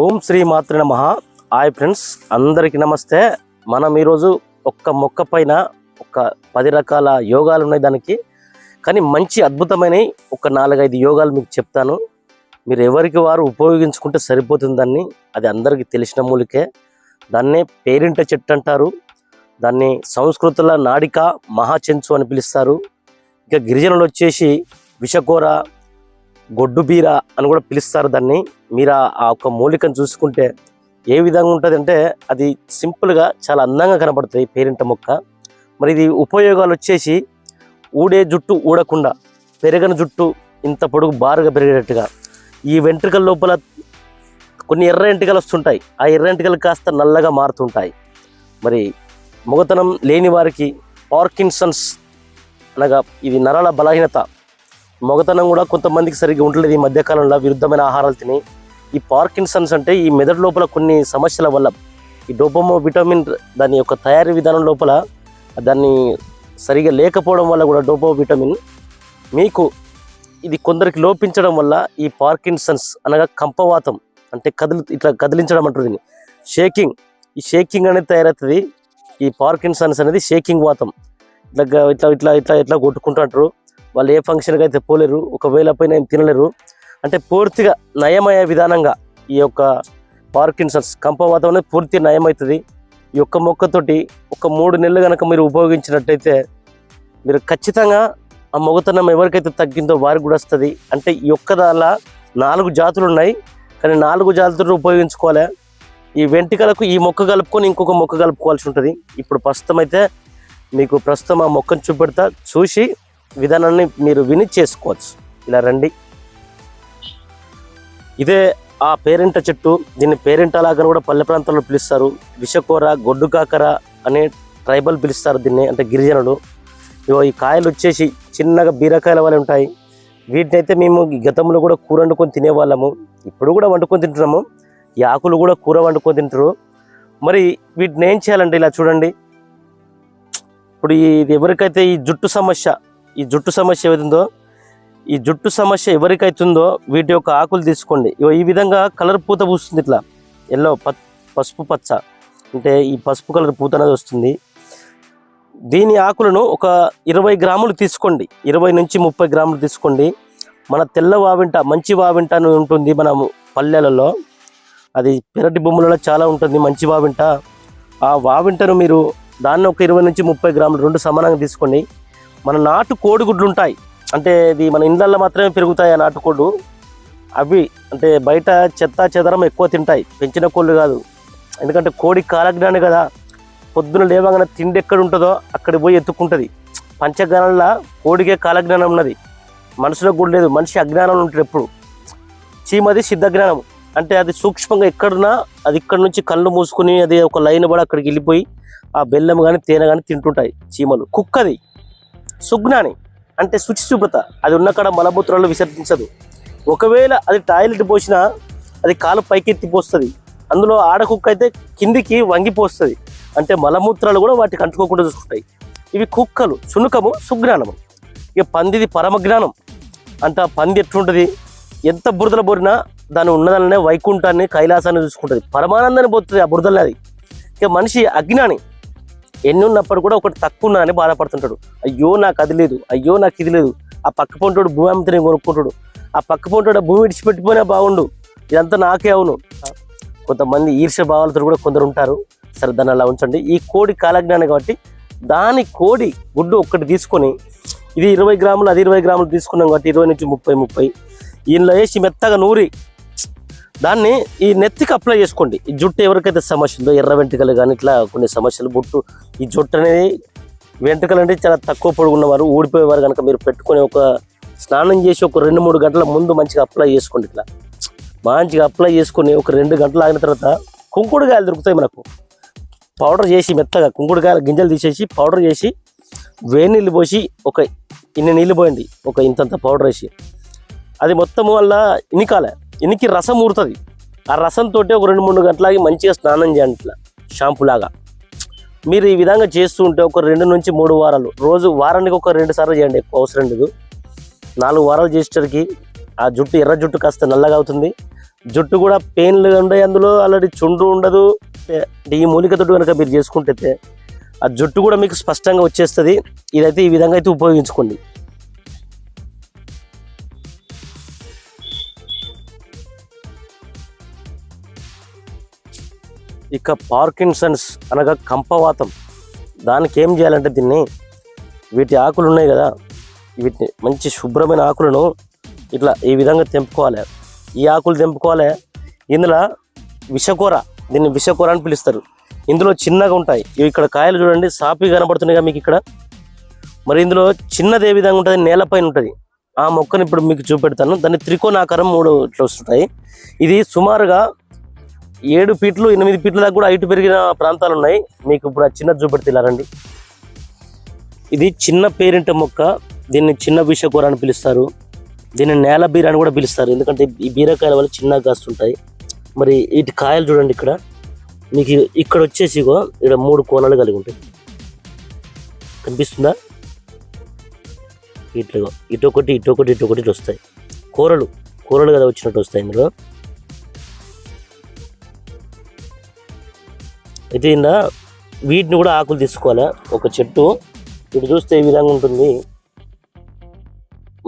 ఓం శ్రీ మాత్రే నమః. Hi friends, అందరికీ నమస్తే. మనం ఈరోజు ఒక్క మొక్క పైన ఒక 10 రకాల యోగాలు ఉన్నాయి దానికి. కానీ మంచి అద్భుతమైన ఒక 4-5 యోగాలు మీకు చెప్తాను. మీరు ఎవరికి వారు ఉపయోగించుకుంటే సరిపోతుంది. దాన్ని అది అందరికీ తెలిసిన మూలికే. దాన్నే పేరింట చెట్టు అంటారు. దాన్ని సంస్కృతంలో నాడిక మహాచెంచు అని పిలుస్తారు. ఇక గిరిజనులు వచ్చేసి విషకోర గొడ్డు బీర అని కూడా పిలుస్తారు దాన్ని. మీరు ఆ ఒక్క మూలికను చూసుకుంటే ఏ విధంగా ఉంటుంది అంటే అది సింపుల్గా చాలా అందంగా కనబడుతుంది పేరింట మొక్క. మరి ఇది ఉపయోగాలు వచ్చేసి ఊడే జుట్టు ఊడకుండా, పెరగని జుట్టు ఇంత పొడుగు బారుగా పెరిగేటట్టుగా, ఈ వెంట్రుకల లోపల కొన్ని ఎర్ర ఎంటికలు వస్తుంటాయి, ఆ ఎర్ర ఎంటికలు కాస్త నల్లగా మారుతుంటాయి. మరి మొగతనం లేని వారికి పార్కిన్సన్స్ అనగా ఇది నరాల బలహీనత, మొగతనం కూడా కొంతమందికి సరిగ్గా ఉండలేదు ఈ మధ్యకాలంలో విరుద్ధమైన ఆహారాలు తిని. ఈ పార్కిన్సన్స్ అంటే ఈ మెదడు లోపల కొన్ని సమస్యల వల్ల ఈ డోపమో విటమిన్ దాని యొక్క తయారీ విధానం లోపల దాన్ని సరిగా లేకపోవడం వల్ల కూడా డోపో విటమిన్ మీకు ఇది కొందరికి లోపించడం వల్ల ఈ పార్కిన్సన్స్ అనగా కంపవాతం అంటే ఇట్లా కదిలించడం అంటారు దీన్ని. షేకింగ్, ఈ షేకింగ్ అనేది తయారవుతుంది. ఈ పార్కిన్సన్స్ అనేది షేకింగ్ వాతం. ఇట్లా ఇట్లా ఇట్లా ఇట్లా ఇట్లా కొట్టుకుంటుంటారు. వాళ్ళు ఏ ఫంక్షన్కి అయితే పోలేరు, ఒకవేళ పైన ఏం తినలేరు. అంటే పూర్తిగా నయమయ్యే విధానంగా ఈ యొక్క పార్కిన్సన్స్ కంపవాతం అనేది పూర్తిగా నయమవుతుంది. ఈ యొక్క మొక్కతోటి ఒక 3 నెలలు కనుక మీరు ఉపయోగించినట్టయితే మీరు ఖచ్చితంగా ఆ మొగతనం ఎవరికైతే తగ్గిందో వారికి కూడా వస్తుంది. అంటే ఈ యొక్క దానిలో 4 జాతులు ఉన్నాయి, కానీ 4 జాతులు ఉపయోగించుకోవాలి. ఈ వెంట్రుకలకు ఈ మొక్క కలుపుకొని ఇంకొక మొక్క కలుపుకోవాల్సి ఉంటుంది. ఇప్పుడు ప్రస్తుతం అయితే మీకు ఆ మొక్కను చూపెడతా, చూసి విధానాన్ని మీరు విని చేసుకోవచ్చు. ఇలా రండి. ఇదే ఆ పేరింట చెట్టు. దీన్ని పేరింట లాగా కూడా పల్లె ప్రాంతాల్లో పిలుస్తారు. విషకోర గొడ్డు కాకర అనే ట్రైబల్ పిలుస్తారు దీన్ని, అంటే గిరిజనులు. ఈ కాయలు వచ్చేసి చిన్నగా బీరకాయల వల్ల ఉంటాయి. వీటిని అయితే మేము గతంలో కూడా కూర వండుకొని తినేవాళ్ళము, ఇప్పుడు కూడా వండుకొని తింటున్నాము. ఈ ఆకులు కూడా కూర వండుకొని తింటారు. మరి వీటిని ఏం చేయాలంటే ఇలా చూడండి. ఇప్పుడు ఇది ఎవరికైతే ఈ జుట్టు సమస్య ఏదైతుందో, ఈ జుట్టు సమస్య ఎవరికైతుందో వీటి యొక్క ఆకులు తీసుకోండి. ఈ విధంగా కలర్ పూత పూస్తుంది, ఇట్లా ఎల్లో పసుపు పచ్చ, అంటే ఈ పసుపు కలర్ పూత అనేది వస్తుంది. దీని ఆకులను ఒక 20 గ్రాములు తీసుకోండి, 20 నుంచి 30 గ్రాములు తీసుకోండి. మన తెల్ల వావింట, మంచి వావింట అని ఉంటుంది మన పల్లెలలో, అది పెరటి భూములలో చాలా ఉంటుంది మంచి వావింట. ఆ వావింటను మీరు దాన్ని ఒక 20 నుంచి 30 గ్రాములు 2 సమానంగా తీసుకోండి. మన నాటు కోడిగుడ్లు ఉంటాయి, అంటే ఇది మన ఇండ్లల్లో మాత్రమే పెరుగుతాయి ఆ నాటుకోళ్ళు. అవి అంటే బయట చెత్త చెదరం ఎక్కువ తింటాయి, పెంచిన కోళ్ళు కాదు. ఎందుకంటే కోడి కాలజ్ఞాని కదా, పొద్దున లేవగానే తిండి ఎక్కడ ఉంటుందో అక్కడికి పోయి ఎత్తుక్కుంటుంది. పంచజ్ఞానంలో కోడికే కాలజ్ఞానం ఉన్నది, మనుషులకు కూడా లేదు. మనిషి అజ్ఞానంలో ఉంటాడు ఎప్పుడు. చీమది సిద్ధజ్ఞానం, అంటే అది సూక్ష్మంగా ఎక్కడున్నా అది ఇక్కడ నుంచి కళ్ళు మూసుకుని అది ఒక లైన్ పడి అక్కడికి వెళ్ళిపోయి ఆ బెల్లం కానీ తేనె కానీ తింటుంటాయి చీమలు. కుక్కది సుజ్ఞాని, అంటే శుభ్రత, అది ఉన్న కాడ మలమూత్రాలు విసర్జించదు. ఒకవేళ అది టాయిలెట్ పోసినా అది కాలు పైకెత్తి పోస్తుంది. అందులో ఆడకుక్క అయితే కిందికి వంగిపోస్తుంది, అంటే మలమూత్రాలు కూడా వాటికి అంటుకోకుండా చూసుకుంటాయి. ఇవి కుక్కలు శునకము సుజ్ఞానము. ఇక పందిది పరమజ్ఞానం, అంటే ఆ పంది ఎట్లుంటుంది, ఎంత బురదల బోరినా దాని ఉన్నదాలనే వైకుంఠాన్ని కైలాసాన్ని చూసుకుంటుంది, పరమానందాన్ని పోతుంది ఆ బురదలనే. అది ఇక మనిషి అజ్ఞాని, ఎన్ని ఉన్నప్పుడు కూడా ఒకటి తక్కువ ఉన్నదని బాధపడుతుంటాడు. అయ్యో నాకు అది లేదు, అయ్యో నాకు ఇది లేదు. ఆ పక్క పొంటాడు భూమి అమ్మితే కొనుక్కుంటాడు, ఆ పక్క పొంటాడు భూమి విడిచిపెట్టిపోయినా బాగుండు, ఇదంతా నాకే అవును. కొంతమంది ఈర్ష్య భావాలతో కూడా కొందరు ఉంటారు. సరే దాన్ని అలా ఉంచండి. ఈ కోడి కాలజ్ఞానం కాబట్టి దాని కోడి గుడ్డు ఒక్కటి తీసుకొని, ఇది 20 గ్రాములు అది 20 గ్రాములు తీసుకున్నాం కాబట్టి 20 నుంచి 30 ఈయనలో వేసి మెత్తగా నూరి దాన్ని ఈ నెత్తికి అప్లై చేసుకోండి. ఈ జుట్టు ఎవరికైతే సమస్య ఉందో, ఎర్ర వెంట్రుకలు కానీ ఇట్లా కొన్ని సమస్యలు, బుట్టు ఈ జుట్టు అనేది వెంట్రుకలు అంటే చాలా తక్కువ పొడుగున్నవారు, ఊడిపోయేవారు కనుక మీరు పెట్టుకొని ఒక స్నానం చేసి ఒక 2-3 గంటల ముందు మంచిగా అప్లై చేసుకోండి. ఇట్లా మంచిగా అప్లై చేసుకొని ఒక 2 గంటలు ఆగిన తర్వాత కుంకుడుకాయలు దొరుకుతాయి మనకు. పౌడర్ చేసి మెత్తగా కుంకుడుకాయల గింజలు తీసేసి పౌడర్ చేసి వేడి నీళ్ళు పోసి ఒక ఇన్ని నీళ్ళు పోయండి, ఒక ఇంతంత పౌడర్ వేసి అది మొత్తం వల్ల ఇనికి రసం ఊరుతుంది. ఆ రసంతో ఒక 2-3 గంటలకి మంచిగా స్నానం చేయండి, ఇట్లా షాంపూ లాగా. మీరు ఈ విధంగా చేస్తూ ఉంటే ఒక 2 నుంచి 3 వారాలు, రోజు వారానికి ఒక 2 సార్లు చేయండి, ఎక్కువ అవసరం లేదు. 4 వారాలు చేసేసరికి ఆ జుట్టు ఎర్ర జుట్టు కాస్త నల్లగా అవుతుంది. జుట్టు కూడా పెయిన్లు ఉంటాయి, అందులో ఆల్రెడీ చుండ్రు ఉండదు. ఈ మూలికతో కనుక మీరు చేసుకుంటే ఆ జుట్టు కూడా మీకు స్పష్టంగా వచ్చేస్తుంది. ఇదైతే ఈ విధంగా అయితే ఉపయోగించుకోండి. ఇక పార్కిన్సన్స్ అనగా కంపవాతం, దానికి ఏం చేయాలంటే వీటి ఆకులు ఉన్నాయి కదా, వీటిని మంచి శుభ్రమైన ఆకులను ఇట్లా ఈ విధంగా తెంపుకోవాలి. ఈ ఆకులు తెంపుకోవాలి. ఇందులో విషకూర, దీన్ని విషకూర అని పిలుస్తారు. ఇందులో చిన్నగా ఉంటాయి. ఇవి ఇక్కడ కాయలు చూడండి, సాపి కనబడుతున్నాయి మీకు ఇక్కడ. మరి ఇందులో చిన్నది ఏ విధంగా ఉంటుంది, నేలపైన ఉంటుంది. ఆ మొక్కను ఇప్పుడు మీకు చూపెడతాను. దాన్ని త్రికోణాకారం 3 ఇట్లా వస్తుంటాయి. ఇది సుమారుగా 7 ఫీట్లు 8 ఫీట్ల దాకా కూడా హైట్ పెరిగిన ప్రాంతాలు ఉన్నాయి. మీకు ఇప్పుడు ఆ చిన్నది చూపెడుతున్నారండి. ఇది చిన్న పేరింట మొక్క. దీన్ని చిన్న విషకూర అని పిలుస్తారు. దీన్ని నేల బీర అని కూడా పిలుస్తారు, ఎందుకంటే ఈ బీరకాయల వల్ల చిన్నగా కాస్తుంటాయి. మరి వీటి కాయలు చూడండి, ఇక్కడ మీకు ఇక్కడ వచ్చేసి ఇక్కడ 3 కోణాలు కలిగి ఉంటాయి. కనిపిస్తుందా? ఇట్లా ఇటొకటి ఇటొకటి ఇటొకటి ఇటు వస్తాయి. కూరలు కదా వచ్చినట్టు వస్తాయి ఇందులో. అయితే వీటిని కూడా ఆకులు తీసుకోవాలి. ఒక చెట్టు ఇటు చూస్తే ఈ విధంగా ఉంటుంది,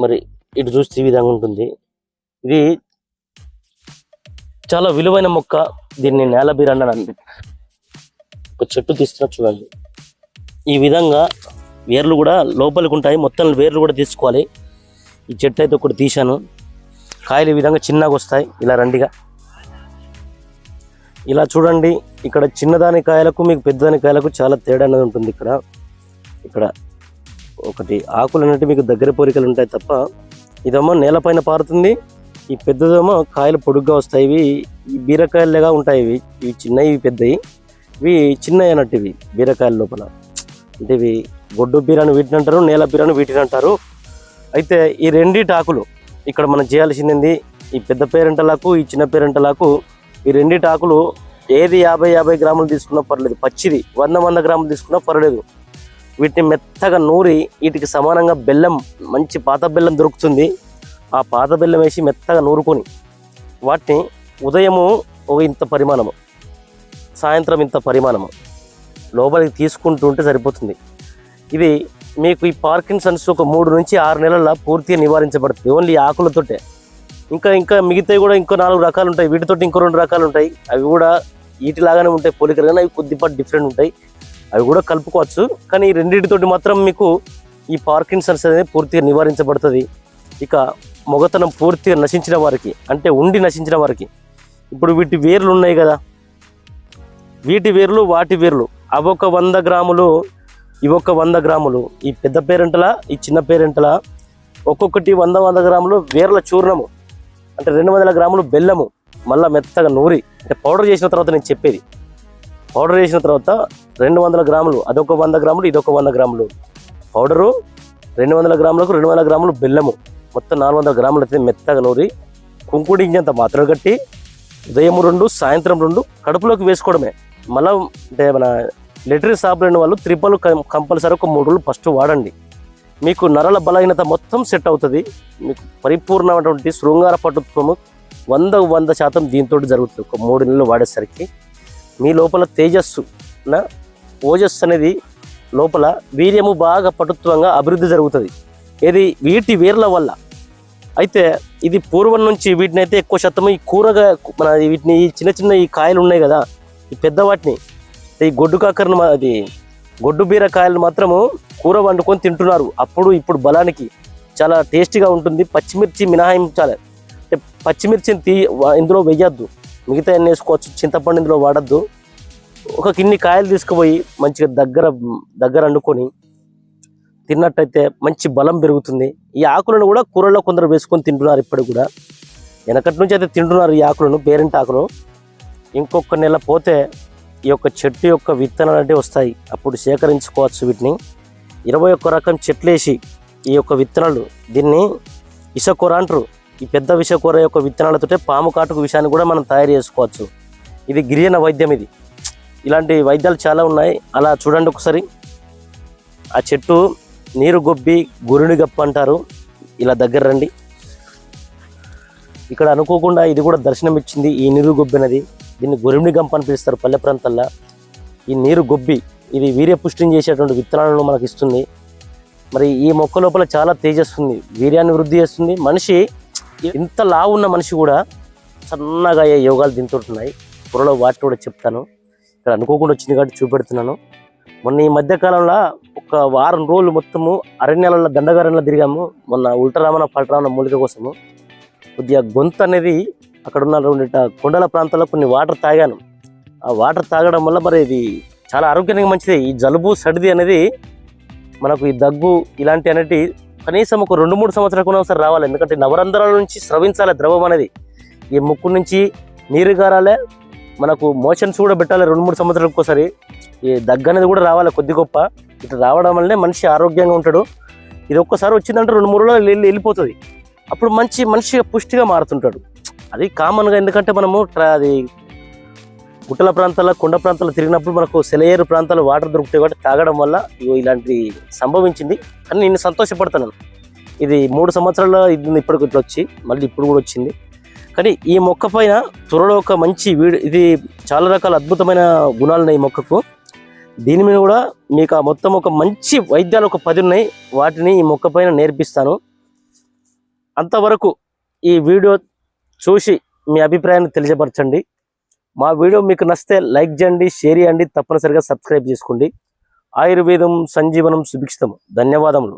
మరి ఇటు చూస్తే ఈ విధంగా ఉంటుంది. ఇది చాలా విలువైన మొక్క. దీన్ని నేల బీర అని ఒక చెట్టు తీస్తున్నా చూడండి. ఈ విధంగా వేర్లు కూడా లోపలికి ఉంటాయి. మొత్తం వేర్లు కూడా తీసుకోవాలి. ఈ చెట్టు అయితే ఒకటి తీశాను. కాయలు ఈ విధంగా చిన్నగా వస్తాయి, ఇలా రండిగా. ఇలా చూడండి, ఇక్కడ చిన్నదాని కాయలకు మీకు పెద్దదాని కాయలకు చాలా తేడా అనేది ఉంటుంది. ఇక్కడ ఒకటి ఆకులు అనేవి మీకు దగ్గర పోరికలు ఉంటాయి తప్ప, ఇదేమో నేలపైన పారుతుంది. ఈ పెద్దదేమో కాయలు పొడుగ్గా వస్తాయి. ఇవి బీరకాయలుగా ఉంటాయి. ఇవి చిన్నవి, ఇవి పెద్దవి. ఇవి చిన్నవి అన్నట్టు. ఇవి బీరకాయల లోపల అంటే ఇవి గొడ్డు బీరాను వీటిని అంటారు, నేల బీరాను వీటిని అంటారు. అయితే ఈ రెండింటి ఆకులు ఇక్కడ మనం చేయాల్సింది, ఈ పెద్ద పేరెంటలాకు, ఈ చిన్న పేరెంటలాకు, ఈ రెండింటి ఆకులు ఏది 50 గ్రాములు తీసుకున్నా పర్లేదు, పచ్చిది 100 గ్రాములు తీసుకున్నా పర్లేదు. వీటిని మెత్తగా నూరి వీటికి సమానంగా బెల్లం, మంచి పాత బెల్లం దొరుకుతుంది. ఆ పాత బెల్లం వేసి మెత్తగా నూరుకొని వాటిని ఉదయము ఒక ఇంత పరిమాణము, సాయంత్రం ఇంత పరిమాణము లోపలికి తీసుకుంటూ ఉంటే సరిపోతుంది. ఇది మీకు ఈ పార్కిన్సన్స్ ఒక 3 నుంచి 6 నెలల పూర్తిగా నివారించబడుతుంది, ఓన్లీ ఆకులతోటే. ఇంకా మిగతాయి కూడా ఇంకో 4 రకాలు ఉంటాయి. వీటితోటి ఇంకో 2 రకాలు ఉంటాయి. అవి కూడా వీటిలాగానే ఉంటాయి పోలికలు, కానీ అవి కొద్దిపాటు డిఫరెంట్ ఉంటాయి. అవి కూడా కలుపుకోవచ్చు. కానీ ఈ రెండింటితోటి మాత్రం మీకు ఈ పార్కిన్సన్స్ అనేది పూర్తిగా నివారించబడుతుంది. ఇక మొగతనం పూర్తిగా నశించిన వారికి, అంటే ఉండి నశించిన వారికి, ఇప్పుడు వీటి వేర్లు ఉన్నాయి కదా, వీటి వేర్లు వాటి వేర్లు అవొక 100 గ్రాములు, ఇవొక 100 గ్రాములు. ఈ పెద్ద పేరెంటల, ఈ చిన్న పేరెంటల ఒక్కొక్కటి 100 గ్రాములు వేర్ల చూర్ణము, అంటే 200 గ్రాములు బెల్లము మళ్ళీ మెత్తగా నూరి, అంటే పౌడర్ చేసిన తర్వాత నేను చెప్పేది, పౌడర్ చేసిన తర్వాత 200 గ్రాములు, అదొక 100 గ్రాములు, ఇదొక 100 గ్రాములు పౌడరు, 200 గ్రాములకు 200 గ్రాములు బెల్లము, మొత్తం 400 గ్రాములు అయితే మెత్తగా నూరి కుంకుడించేంత మాత్రం కట్టి ఉదయం 2 సాయంత్రం 2 కడుపులోకి వేసుకోవడమే. మళ్ళీ అంటే మన లెటరీ షాప్ లేని వాళ్ళు త్రిపలు కంపల్సరీ ఒక 3 రోజులు ఫస్ట్ వాడండి. మీకు నరల బలహీనత మొత్తం సెట్ అవుతుంది. మీకు పరిపూర్ణమైనటువంటి శృంగార పటుత్వము 100% దీంతో జరుగుతుంది. ఒక 3 నెలలు వాడేసరికి మీ లోపల తేజస్సు, ఓజస్సు అనేది లోపల వీర్యము బాగా పటుత్వంగా అభివృద్ధి జరుగుతుంది. ఇది వీటి వేర్ల వల్ల. అయితే ఇది పూర్వం నుంచి వీటిని అయితే ఎక్కువ శాతం ఈ కూరగా మన వీటిని చిన్న చిన్న ఈ కాయలు ఉన్నాయి కదా, ఈ పెద్ద వాటిని, ఈ గొడ్డు కాకరను, అది గొడ్డు బీరకాయలు మాత్రము కూర వండుకొని తింటున్నారు. అప్పుడు ఇప్పుడు బలానికి చాలా టేస్టీగా ఉంటుంది. పచ్చిమిర్చి మినహాయించాలి, అంటే పచ్చిమిర్చిని ఇందులో వేయద్దు, మిగతా ఎన్ని వేసుకోవచ్చు. చింతపండు ఇందులో వాడద్దు. ఒక కిన్ని కాయలు తీసుకుపోయి మంచిగా దగ్గర వండుకొని తిన్నట్టయితే మంచి బలం పెరుగుతుంది. ఈ ఆకులను కూడా కూరల్లో కొందరు వేసుకొని తింటున్నారు. ఇప్పటికి కూడా వెనకటి నుంచి అయితే తింటున్నారు ఈ ఆకులను, పేరెంట్ ఆకును. ఇంకొక నెల పోతే ఈ యొక్క చెట్టు యొక్క విత్తనాలు అంటే వస్తాయి, అప్పుడు సేకరించుకోవచ్చు. వీటిని 21 రకం చెట్లేసి ఈ యొక్క విత్తనాలు, దీన్ని విషకూర అంటారు. ఈ పెద్ద విషకూర యొక్క విత్తనాలతోటే పాము కాటుకు విషయాన్ని కూడా మనం తయారు చేసుకోవచ్చు. ఇది గిరిజన వైద్యం. ఇది ఇలాంటి వైద్యాలు చాలా ఉన్నాయి. అలా చూడండి ఒకసారి. ఆ చెట్టు నీరు గొబ్బి గురుని గప్ప అంటారు. ఇలా దగ్గర రండి. ఇక్కడ అనుకోకుండా ఇది కూడా దర్శనం ఇచ్చింది. ఈ నీరు గొబ్బి నది, దీన్ని గొరిమిడి గంప అని పిలుస్తారు పల్లె ప్రాంతాల్లో. ఈ నీరు గొబ్బి ఇది వీర్యపుష్టిని చేసేటువంటి విత్తనాలను మనకు ఇస్తుంది. మరి ఈ మొక్క లోపల చాలా తేజస్సుంది, వీర్యాన్ని వృద్ధి చేస్తుంది. మనిషి ఇంత లావు ఉన్న మనిషి కూడా సన్నగా అయ్యే యోగాలు దింతుంటున్నాయి. త్వరలో వాటిని కూడా చెప్తాను. ఇక్కడ అనుకోకుండా వచ్చింది కాబట్టి చూపెడుతున్నాను. మొన్న ఈ మధ్యకాలంలో ఒక వారం రోజులు మొత్తము అరణ్యాలలో దండగారణ్యంలో తిరిగాము. మొన్న ఉల్టరామన పల్టరామన మూలిక కోసము. కొద్దిగా గొంతు అనేది అక్కడ ఉన్న కొండల ప్రాంతాల్లో కొన్ని వాటర్ తాగాను. ఆ వాటర్ తాగడం వల్ల మరి ఇది చాలా ఆరోగ్యానికి మంచిది. ఈ జలుబు సర్ది అనేది మనకు ఈ దగ్గు ఇలాంటి అనేటి కనీసం ఒక 2-3 సంవత్సరాలకు ఒకసారి రావాలి. ఎందుకంటే నవరంధ్రాల నుంచి స్రవించాలి ద్రవం అనేది. ఈ ముక్కు నుంచి నీరు గారాలే, మనకు మోషన్స్ కూడా పెట్టాలి 2-3 సంవత్సరాలకు ఒకసారి. ఈ దగ్గు అనేది కూడా రావాలి కొద్ది గొప్ప. ఇట్లా రావడం వల్లనే మనిషి ఆరోగ్యంగా ఉంటాడు. ఇది ఒక్కసారి వచ్చిందంటే 2-3 రోజులు వెళ్ళిపోతుంది. అప్పుడు మనిషి పుష్టిగా మారుతుంటాడు. అది కామన్గా. ఎందుకంటే మనము అది గుట్టల ప్రాంతాల్లో కొండ ప్రాంతాల్లో తిరిగినప్పుడు మనకు సెలయేరు ప్రాంతాల్లో వాటర్ దొరుకుతాయి కాబట్టి తాగడం వల్ల ఇలాంటివి సంభవించింది. కానీ నేను సంతోషపడుతున్నాను. ఇది 3 సంవత్సరాల్లో ఇప్పటికి ఇట్లా వచ్చి మళ్ళీ ఇప్పుడు కూడా వచ్చింది. కానీ ఈ మొక్క పైన త్వరలో ఒక మంచి ఇది చాలా రకాల అద్భుతమైన గుణాలు ఉన్నాయి ఈ మొక్కకు. దీని మీద కూడా మీకు మొత్తం ఒక మంచి వైద్యాలు ఒక 10 ఉన్నాయి. వాటిని ఈ మొక్క పైన నేర్పిస్తాను. అంతవరకు ఈ వీడియో చూసి మీ అభిప్రాయాన్ని తెలియపరచండి. మా వీడియో మీకు నచ్చితే లైక్ చేయండి, షేర్ చేయండి, తప్పనిసరిగా సబ్స్క్రైబ్ చేసుకోండి. ఆయుర్వేదం సంజీవనం సుభిక్షితం. ధన్యవాదములు.